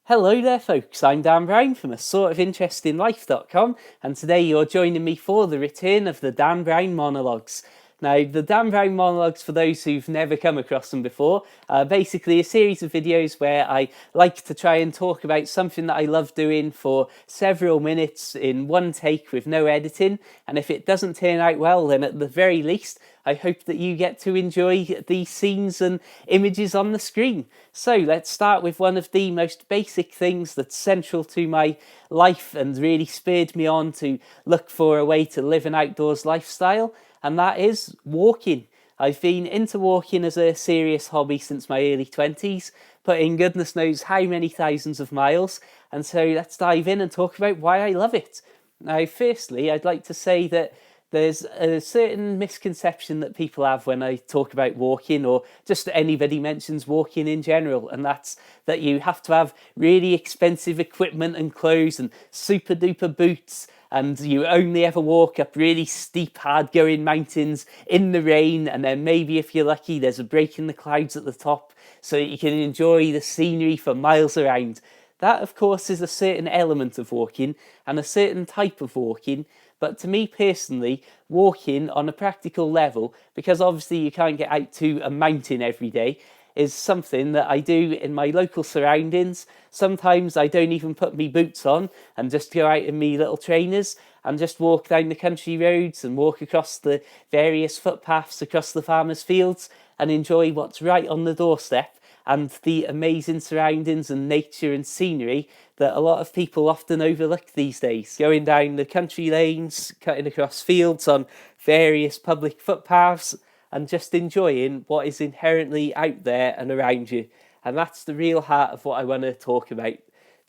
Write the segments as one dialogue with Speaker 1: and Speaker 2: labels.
Speaker 1: Hello there, folks. I'm Dan Brown from a and today you're joining me for the return of the Dan Brown Monologues. Now, the Dan Brown Monologues, for those who've never come across them before, are basically a series of videos where I like to try and talk about something that I love doing for several minutes in one take with no editing. And if it doesn't turn out well, then at the very least, I hope that you get to enjoy the scenes and images on the screen. So let's start with one of the most basic things that's central to my life and really spurred me on to look for a way to live an outdoors lifestyle, and that is walking. I've been into walking as a serious hobby since my early 20s, putting goodness knows how many thousands of miles, and so let's dive in and talk about why I love it. Now, firstly, I'd like to say that there's a certain misconception that people have when I talk about walking, or just anybody mentions walking in general, and that's that you have to have really expensive equipment and clothes and super duper boots, and you only ever walk up really steep, hard going mountains in the rain, and then maybe if you're lucky, there's a break in the clouds at the top so that you can enjoy the scenery for miles around. That, of course, is a certain element of walking and a certain type of walking. But to me personally, walking on a practical level, because obviously you can't get out to a mountain every day, is something that I do in my local surroundings. Sometimes I don't even put me boots on and just go out in me little trainers and just walk down the country roads and walk across the various footpaths across the farmers' fields and enjoy what's right on the doorstep and the amazing surroundings and nature and scenery that a lot of people often overlook these days. Going down the country lanes, cutting across fields on various public footpaths, and just enjoying what is inherently out there and around you. And that's the real heart of what I want to talk about.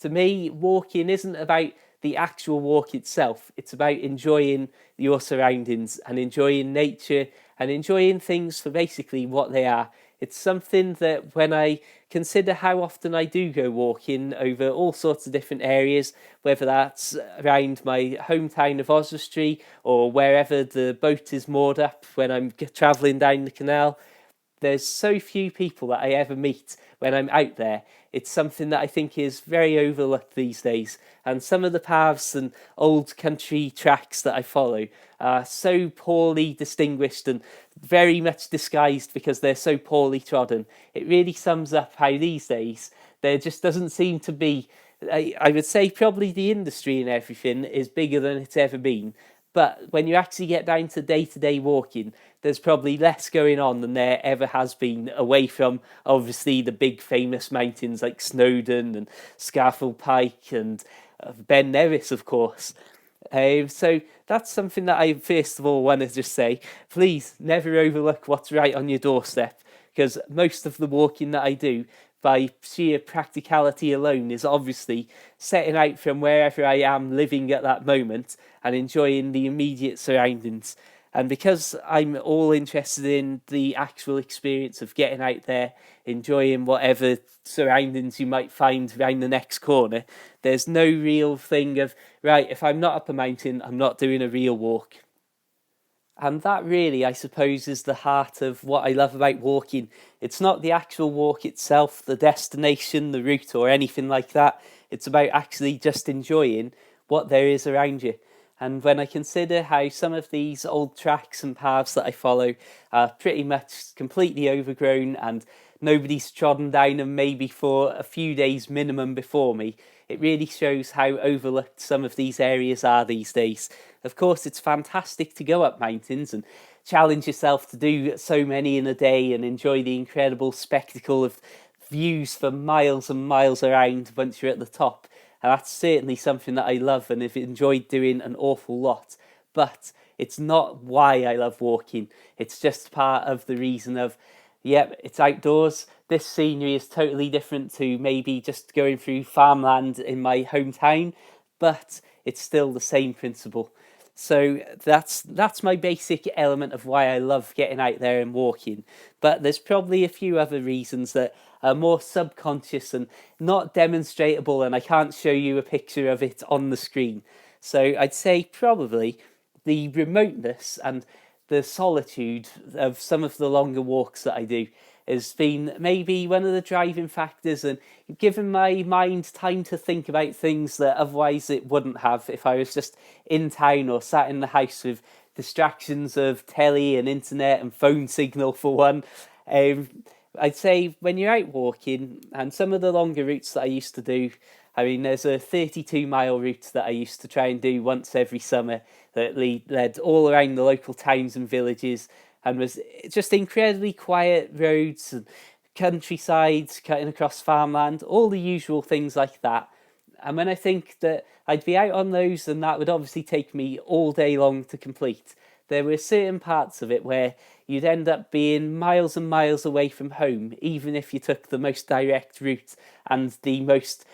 Speaker 1: To me, walking isn't about the actual walk itself, it's about enjoying your surroundings and enjoying nature and enjoying things for basically what they are. It's something that when I consider how often I do go walking over all sorts of different areas, whether that's around my hometown of Oswestry or wherever the boat is moored up when I'm travelling down the canal, there's so few people that I ever meet when I'm out there. It's something that I think is very overlooked these days. And some of the paths and old country tracks that I follow are so poorly distinguished and very much disguised because they're so poorly trodden. It really sums up how these days there just doesn't seem to be. I would say probably the industry and everything is bigger than it's ever been. But when you actually get down to day-to-day walking, there's probably less going on than there ever has been away from, obviously, the big famous mountains like Snowdon and Scafell Pike and Ben Nevis, of course. So that's something that I first of all want to just say. Please never overlook what's right on your doorstep, because most of the walking that I do, by sheer practicality alone, is obviously setting out from wherever I am living at that moment and enjoying the immediate surroundings. And because I'm all interested in the actual experience of getting out there, enjoying whatever surroundings you might find around the next corner, there's no real thing of, right, if I'm not up a mountain, I'm not doing a real walk. And that really, I suppose, is the heart of what I love about walking. It's not the actual walk itself, the destination, the route, or anything like that. It's about actually just enjoying what there is around you. And when I consider how some of these old tracks and paths that I follow are pretty much completely overgrown and nobody's trodden down them maybe for a few days minimum before me, it really shows how overlooked some of these areas are these days. Of course, it's fantastic to go up mountains and challenge yourself to do so many in a day and enjoy the incredible spectacle of views for miles and miles around once you're at the top. And that's certainly something that I love and have enjoyed doing an awful lot. But it's not why I love walking. It's just part of the reason of, yep, it's outdoors. This scenery is totally different to maybe just going through farmland in my hometown, but it's still the same principle. So that's my basic element of why I love getting out there and walking. But there's probably a few other reasons that are more subconscious and not demonstratable, and I can't show you a picture of it on the screen. So I'd say probably the remoteness and the solitude of some of the longer walks that I do. has been maybe one of the driving factors and given my mind time to think about things that otherwise it wouldn't have if I was just in town or sat in the house with distractions of telly and internet and phone signal for one. Um, I'd say when you're out walking, and some of the longer routes that I used to do, I mean, there's a 32-mile route that I used to try and do once every summer that led all around the local towns and villages and was just incredibly quiet roads and countrysides cutting across farmland, all the usual things like that. And when I think that I'd be out on those and that would obviously take me all day long to complete, there were certain parts of it where you'd end up being miles and miles away from home, even if you took the most direct route and the most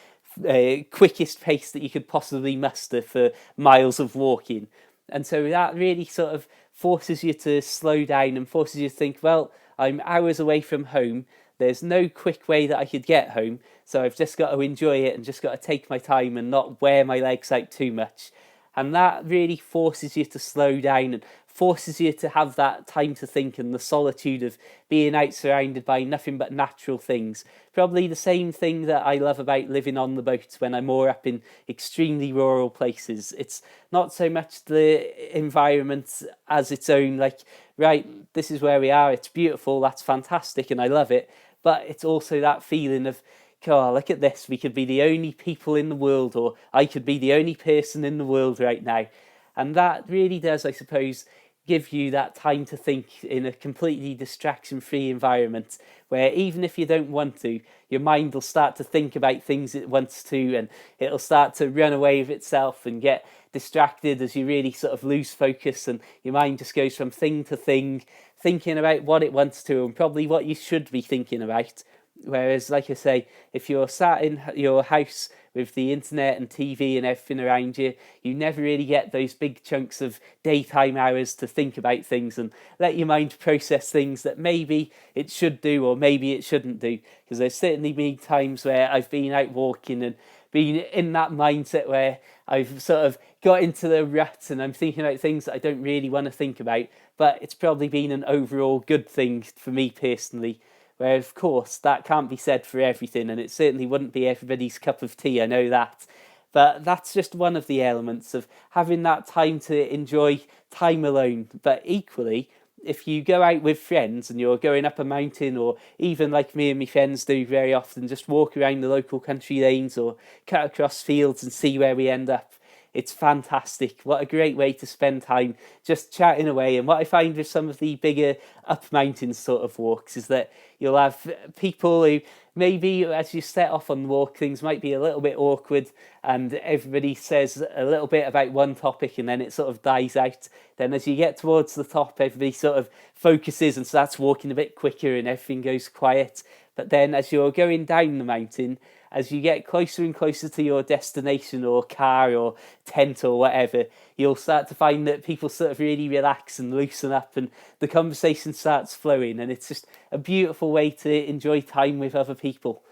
Speaker 1: quickest pace that you could possibly muster for miles of walking. And so that really sort of forces you to slow down and forces you to think, well, I'm hours away from home. There's no quick way that I could get home, so I've just got to enjoy it and just got to take my time and not wear my legs out too much. And that really forces you to slow down and forces you to have that time to think and the solitude of being out surrounded by nothing but natural things. Probably the same thing that I love about living on the boat when I'm more up in extremely rural places. It's not so much the environment as its own, like, right, this is where we are, it's beautiful, that's fantastic, and I love it. But it's also that feeling of, oh, look at this, we could be the only people in the world, or I could be the only person in the world right now. And that really does, I suppose, give you that time to think in a completely distraction-free environment where even if you don't want to, your mind will start to think about things it wants to and it'll start to run away with itself and get distracted as you really sort of lose focus and your mind just goes from thing to thing, thinking about what it wants to and probably what you should be thinking about. Whereas, like I say, if you're sat in your house with the internet and TV and everything around you, you never really get those big chunks of daytime hours to think about things and let your mind process things that maybe it should do or maybe it shouldn't do. Because there's certainly been times where I've been out walking and been in that mindset where I've sort of got into the rut and I'm thinking about things that I don't really want to think about, but it's probably been an overall good thing for me personally. Where, of course, that can't be said for everything, and it certainly wouldn't be everybody's cup of tea, I know that. But that's just one of the elements of having that time to enjoy time alone. But equally, if you go out with friends and you're going up a mountain, or even like me and my friends do very often, just walk around the local country lanes or cut across fields and see where we end up, it's fantastic. What a great way to spend time just chatting away. And what I find with some of the bigger up mountain sort of walks is that you'll have people who maybe as you set off on the walk, things might be a little bit awkward and everybody says a little bit about one topic and then it sort of dies out. Then as you get towards the top, everybody sort of focuses and starts walking a bit quicker and everything goes quiet. But then as you're going down the mountain, as you get closer and closer to your destination or car or tent or whatever, you'll start to find that people sort of really relax and loosen up and the conversation starts flowing and it's just a beautiful way to enjoy time with other people.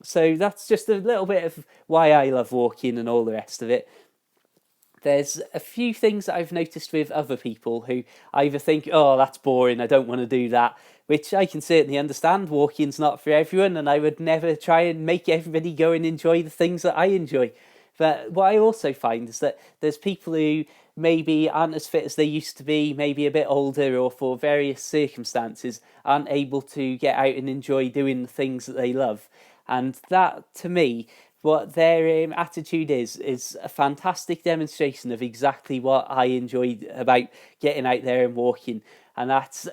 Speaker 1: So that's just a little bit of why I love walking and all the rest of it. There's a few things that I've noticed with other people who either think, oh, that's boring, I don't want to do that, which I can certainly understand. Walking's not for everyone, and I would never try and make everybody go and enjoy the things that I enjoy. But what I also find is that there's people who maybe aren't as fit as they used to be, maybe a bit older, or for various circumstances aren't able to get out and enjoy doing the things that they love. And that, to me, what their attitude is a fantastic demonstration of exactly what I enjoy about getting out there and walking. And that's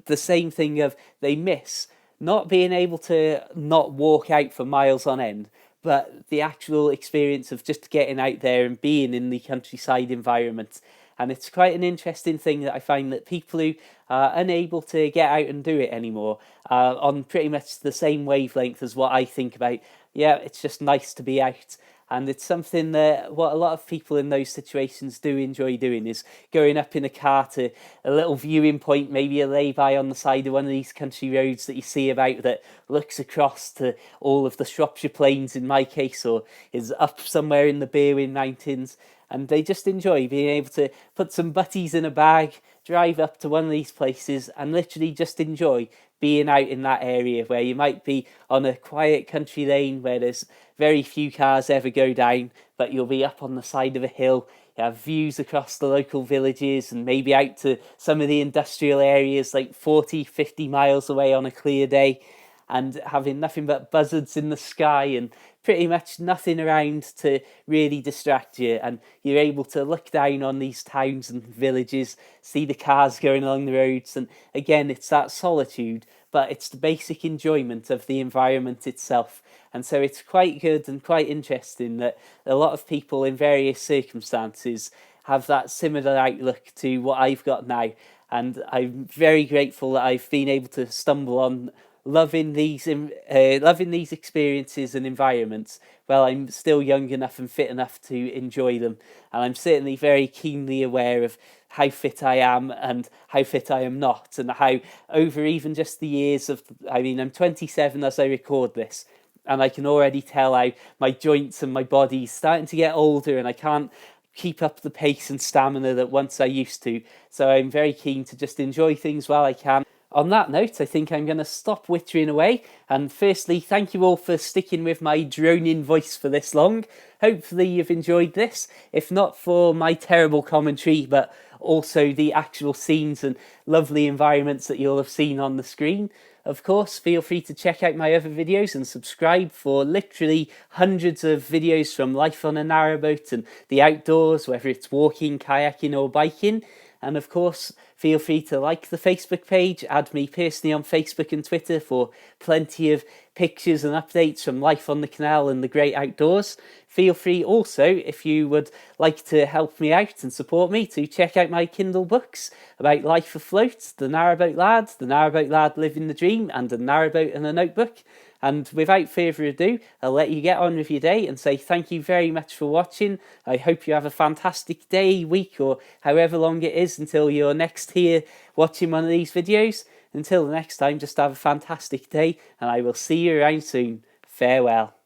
Speaker 1: the same thing of they miss not being able to not walk out for miles on end, but the actual experience of just getting out there and being in the countryside environment. And it's quite an interesting thing that I find that people who are unable to get out and do it anymore are on pretty much the same wavelength as what I think about. Yeah, it's just nice to be out. And it's something that what a lot of people in those situations do enjoy doing is going up in a car to a little viewing point, maybe a lay-by on the side of one of these country roads that you see about that looks across to all of the Shropshire Plains in my case, or is up somewhere in the Berwyn Mountains. and they just enjoy being able to put some butties in a bag, drive up to one of these places, and literally just enjoy being out in that area where you might be on a quiet country lane where there's very few cars ever go down, but you'll be up on the side of a hill. You have views across the local villages and maybe out to some of the industrial areas like 40, 50 miles away on a clear day, and having nothing but buzzards in the sky and pretty much nothing around to really distract you. And you're able to look down on these towns and villages, see the cars going along the roads, and again, it's that solitude, but it's the basic enjoyment of the environment itself. And so it's quite good and quite interesting that a lot of people in various circumstances have that similar outlook to what I've got now. And I'm very grateful that I've been able to stumble on loving these experiences and environments while I'm still young enough and fit enough to enjoy them. And I'm certainly very keenly aware of how fit I am and how fit I am not, and how over even just the years of, I mean, I'm 27 as I record this, and I can already tell how my joints and my body's starting to get older, and I can't keep up the pace and stamina that once I used to. So I'm very keen to just enjoy things while I can. On that note, I think I'm going to stop wittering away. And firstly, thank you all for sticking with my droning voice for this long. Hopefully you've enjoyed this, if not for my terrible commentary, but also the actual scenes and lovely environments that you'll have seen on the screen. Of course, feel free to check out my other videos and subscribe for literally hundreds of videos from life on a narrowboat and the outdoors, whether it's walking, kayaking or biking. And of course, feel free to like the Facebook page, add me personally on Facebook and Twitter for plenty of pictures and updates from life on the canal and the great outdoors. Feel free also, if you would like to help me out and support me, to check out my Kindle books about life afloat, The Narrowboat Lad Living the Dream, and A Narrowboat and a Notebook. And without further ado, I'll let you get on with your day and say thank you very much for watching. I hope you have a fantastic day, week, or however long it is until you're next here watching one of these videos. Until the next time, just have a fantastic day, and I will see you around soon. Farewell.